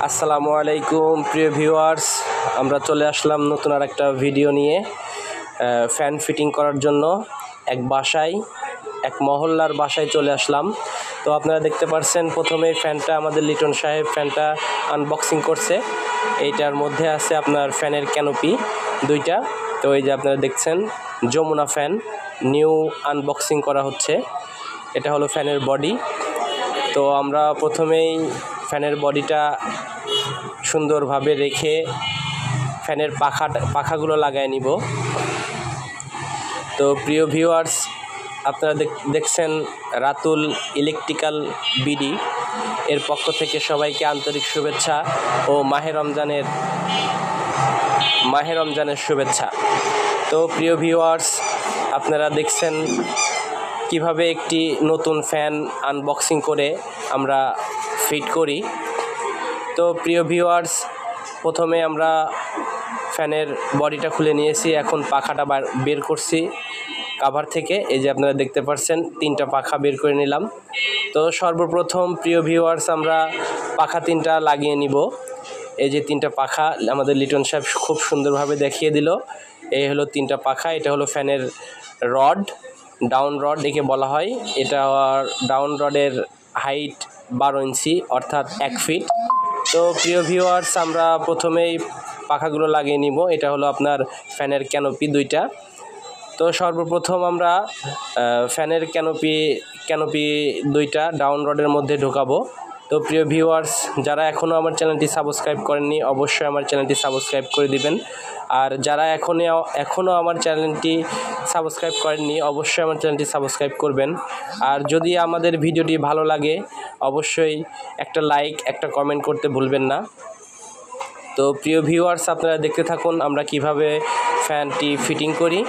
আসসালামু আলাইকুম প্রিয় ভিউয়ার্স, আমরা চলে আসলাম নতুন আর একটা ভিডিও নিয়ে। ফ্যান ফিটিং করার জন্য এক মহল্লার বাসায় চলে আসলাম। তো আপনারা দেখতে পাচ্ছেন প্রথমে ফ্যানটা আমাদের লিটন সাহেব ফ্যানটা আনবক্সিং করছে। এইটার মধ্যে আছে আপনার ফ্যানের ক্যানোপি দুইটা। তো এই যে আপনারা দেখছেন যমুনা ফ্যান নিউ আনবক্সিং করা হচ্ছে। এটা হলো ফ্যানের বডি। তো আমরা প্রথমেই ফ্যানের বডিটা সুন্দরভাবে রেখে ফ্যানের পাখাগুলো লাগায় নিব। তো প্রিয় ভিউয়ার্স, আপনারা দেখছেন রাতুল ইলেকট্রিক্যাল বিডি এর পক্ষ থেকে সবাইকে আন্তরিক শুভেচ্ছা ও মাহে রমজানের শুভেচ্ছা। তো প্রিয় ভিউয়ার্স, আপনারা দেখছেন কিভাবে একটি নতুন ফ্যান আনবক্সিং করে আমরা ফিট করি। তো প্রিয় ভিউয়ার্স, প্রথমে আমরা ফ্যানের বডিটা খুলে নিয়েছি, এখন পাখাটা বের করছি কাভার থেকে। এই যে আপনারা দেখতে পাচ্ছেন 3টা পাখা বের করে নিলাম। তো সর্বপ্রথম প্রিয় ভিউয়ার্স, আমরা পাখা 3টা লাগিয়ে নিব। এই যে 3টা পাখা আমাদের লিটন সাহেব খুব সুন্দরভাবে দেখিয়ে দিল। এই হলো 3টা পাখা। এটা হলো ফ্যানের রড, ডাউন রড একে বলা হয়। এটা ডাউন রডের হাইট 12 ইঞ্চি অর্থাৎ 1 ফিট। তো প্রিয় ভিউয়ার্স, আমরা প্রথমেই পাখাগুলো লাগিয়ে নিব। এটা হলো আপনার ফ্যানের ক্যানোপি দুইটা। তো সর্বপ্রথম আমরা ফ্যানের ক্যানোপি দুইটা ডাউন রডের মধ্যে ঢোকাবো। তো প্রিয় ভিউয়ার্স, যারা এখনও আমার চ্যানেলটি সাবস্ক্রাইব করেননি অবশ্যই আমার চ্যানেলটি সাবস্ক্রাইব করে দিবেন। আর যারা এখনও আমার চ্যানেলটি সাবস্ক্রাইব করেননি অবশ্যই আমার চ্যানেলটি সাবস্ক্রাইব করবেন। আর যদি আমাদের ভিডিওটি ভালো লাগে অবশ্যই একটা লাইক একটা কমেন্ট করতে ভুলবেন না। তো প্রিয় ভিউয়ার্স, আপনারা দেখতে থাকুন আমরা কিভাবে ফ্যানটি ফিটিং করি।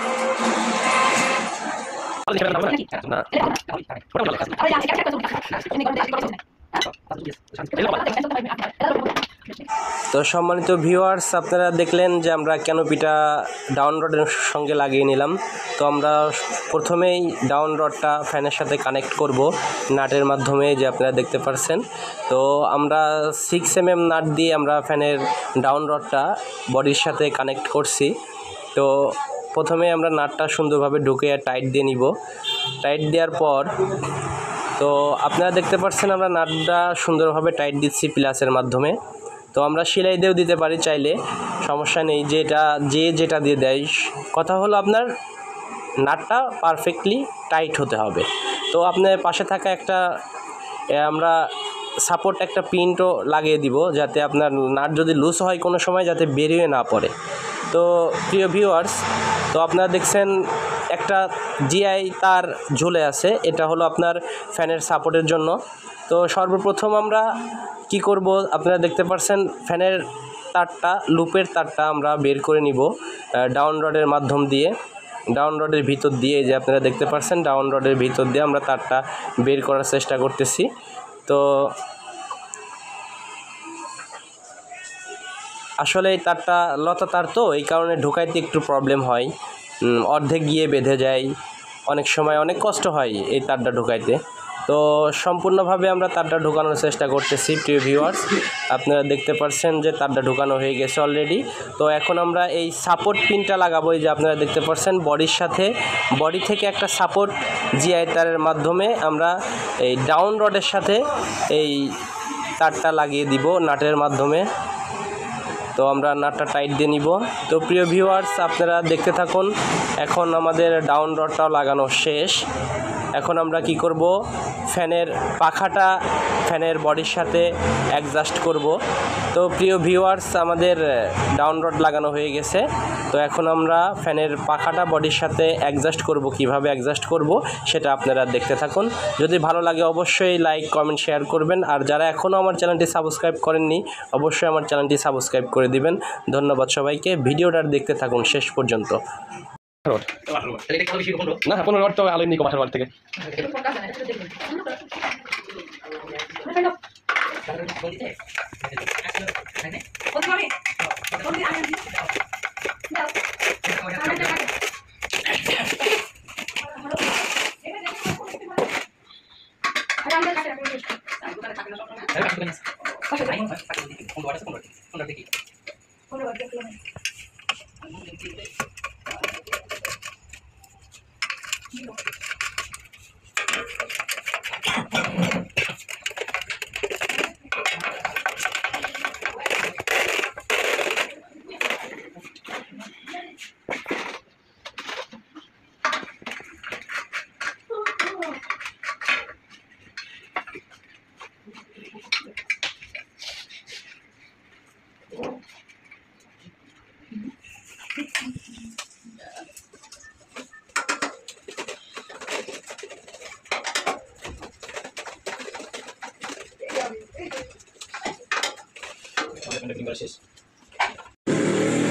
তো সম্মানিত ভিউয়ার্স, আপনারা দেখলেন যে আমরা ক্যানোপিটা ডাউন রডের সঙ্গে লাগিয়ে নিলাম। তো আমরা প্রথমেই ডাউন রডটা ফ্যানের সাথে কানেক্ট করব নাটের মাধ্যমে, যে আপনারা দেখতে পাচ্ছেন। তো আমরা 6 mm নাট দিয়ে আমরা ফ্যানের ডাউন রডটা বডির সাথে কানেক্ট করছি। তো প্রথমে আমরা নাটটা সুন্দরভাবে ঢুকে টাইট দিয়ে নিব। টাইট দেওয়ার পর তো আপনারা দেখতে পাচ্ছেন আমরা নাটটা সুন্দরভাবে টাইট দিচ্ছি প্লাসের মাধ্যমে। তো আমরা সেলাই দিয়েও দিতে পারি চাইলে, সমস্যা নেই। যেটা দিয়ে দেয়, কথা হলো আপনার নাটটা পারফেক্টলি টাইট হতে হবে। তো আপনার পাশে থাকা আমরা সাপোর্ট একটা পিনও লাগিয়ে দিব, যাতে আপনার নাট যদি লুজ হয় কোনো সময় যাতে বেরিয়ে না পড়ে। তো প্রিয় ভিউয়ার্স, তো আপনারা দেখছেন একটা জিআই তার ঝুলে আছে, এটা হলো আপনার ফ্যানের সাপোর্টের জন্য। তো সর্বপ্রথম আমরা কি করব, আপনারা দেখতে পাচ্ছেন ফ্যানের লুপের তারটা আমরা বের করে নিব ডাউন রডের মাধ্যম দিয়ে, ডাউন রডের ভিতর দিয়ে। যে আপনারা দেখতে পাচ্ছেন ডাউন রডের ভিতর দিয়ে আমরা তারটা বের করার চেষ্টা করতেছি। তো আসলে এই তারটা লতা তার, তো এই কারণে ঢোকাইতে একটু প্রবলেম হয়, অর্ধেক গিয়ে বেঁধে যায়, অনেক সময় অনেক কষ্ট হয় এই তারটা ঢোকাইতে। তো সম্পূর্ণভাবে আমরা তারটা ঢোকানোর চেষ্টা করতেছি। প্রিয় ভিউয়ার্স, আপনারা দেখতে পাচ্ছেন যে তারটা ঢোকানো হয়ে গেছে অলরেডি। তো এখন আমরা এই সাপোর্ট পিনটা লাগাবো। এই যে আপনারা দেখতে পাচ্ছেন বডি থেকে একটা সাপোর্ট জিআই তারের মাধ্যমে আমরা এই ডাউন রডের সাথে এই তারটা লাগিয়ে দিব নাটের মাধ্যমে। তো আমরা নাটটা টাইট দিয়ে নিব। তো প্রিয় ভিউয়ার্স, আপনারা দেখতে থাকুন। এখন আমাদের ডাউন রডটাও লাগানো শেষ। এখন আমরা কি করব, ফ্যানের পাখাটা ফ্যানের বডির সাথে অ্যাডজাস্ট করব। তো প্রিয় ভিউয়ার্স, আমাদের ডাউন রড লাগানো হয়ে গেছে। তো এখন আমরা ফ্যানের পাখাটা বডির সাথে অ্যাডজাস্ট করব। কিভাবে অ্যাডজাস্ট করব সেটা আপনারা দেখতে থাকুন। যদি ভালো লাগে অবশ্যই লাইক কমেন্ট শেয়ার করবেন। আর যারা এখনও আমার চ্যানেলটি সাবস্ক্রাইব করেননি অবশ্যই আমার চ্যানেলটি সাবস্ক্রাইব করে দিবেন। ধন্যবাদ সবাইকে। ভিডিওটা দেখতে থাকুন শেষ পর্যন্ত। না 15 ওয়াট তো আলো নিকো মাথার ওয়াট থেকে।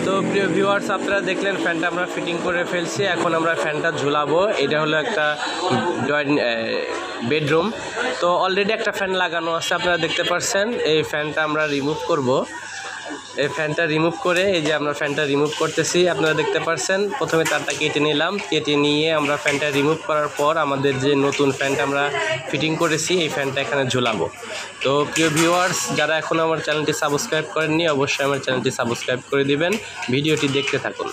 তো প্রিয় ভিউয়ার্স, আপনারা দেখলেন ফ্যানটা আমরা ফিটিং করে ফেলছি। এখন আমরা ফ্যানটা ঝুলাবো। এটা হলো একটা বেডরুম। তো অলরেডি একটা ফ্যান লাগানো আছে, আপনারা দেখতে পাচ্ছেন। এই ফ্যানটা আমরা রিমুভ করব। এই ফ্যানটা রিমুভ করে, এই যে আমরা ফ্যানটা রিমুভ করতেছি, আপনারা দেখতে পাচ্ছেন। প্রথমে তারটা কেটে নিলাম, কেটে নিয়ে আমরা ফ্যানটা রিমুভ করার পর আমাদের যে নতুন ফ্যানটা আমরা ফিটিং করেছি এই ফ্যানটা এখানে ঝুলাবো। তো প্রিয় ভিউয়ার্স, যারা এখন আমার চ্যানেলটি সাবস্ক্রাইব করেননি অবশ্যই আমার চ্যানেলটি সাবস্ক্রাইব করে দিবেন। ভিডিওটি দেখতে থাকুন।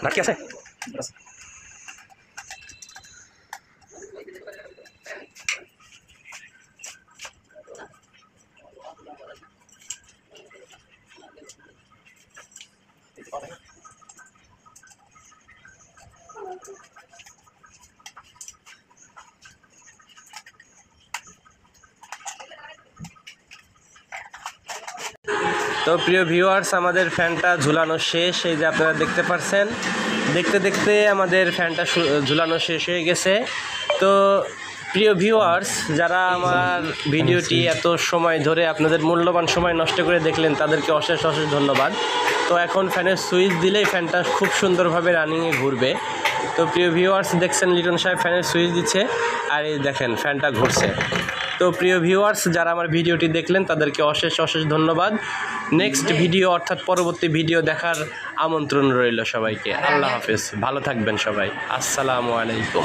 বাকি আছে। তো প্রিয় ভিউয়ার্স, আমাদের ফ্যানটা ঝুলানো শেষ। এই যে আপনারা দেখতে পাচ্ছেন, দেখতে দেখতে আমাদের ফ্যানটা ঝুলানো শেষ হয়ে গেছে। তো প্রিয় ভিউয়ার্স, যারা আমার ভিডিওটি এত সময় ধরে আপনাদের মূল্যবান সময় নষ্ট করে দেখলেন তাদেরকে অশেষ অশেষ ধন্যবাদ। তো এখন ফ্যানের সুইচ দিলেই ফ্যানটা খুব সুন্দরভাবে রানিংয়ে ঘুরবে। তো প্রিয় ভিউয়ার্স, দেখছেন লিটন সাহেব ফ্যানের সুইচ দিচ্ছে আর এই দেখেন ফ্যানটা ঘুরছে। তো প্রিয় ভিউয়ার্স, যারা আমার ভিডিওটি দেখলেন তাদেরকে অশেষ অশেষ ধন্যবাদ। নেক্সট ভিডিও অর্থাৎ পরবর্তী ভিডিও দেখার আমন্ত্রণ রইল সবাইকে। আল্লাহ হাফেজ, ভালো থাকবেন সবাই। আসসালামু আলাইকুম।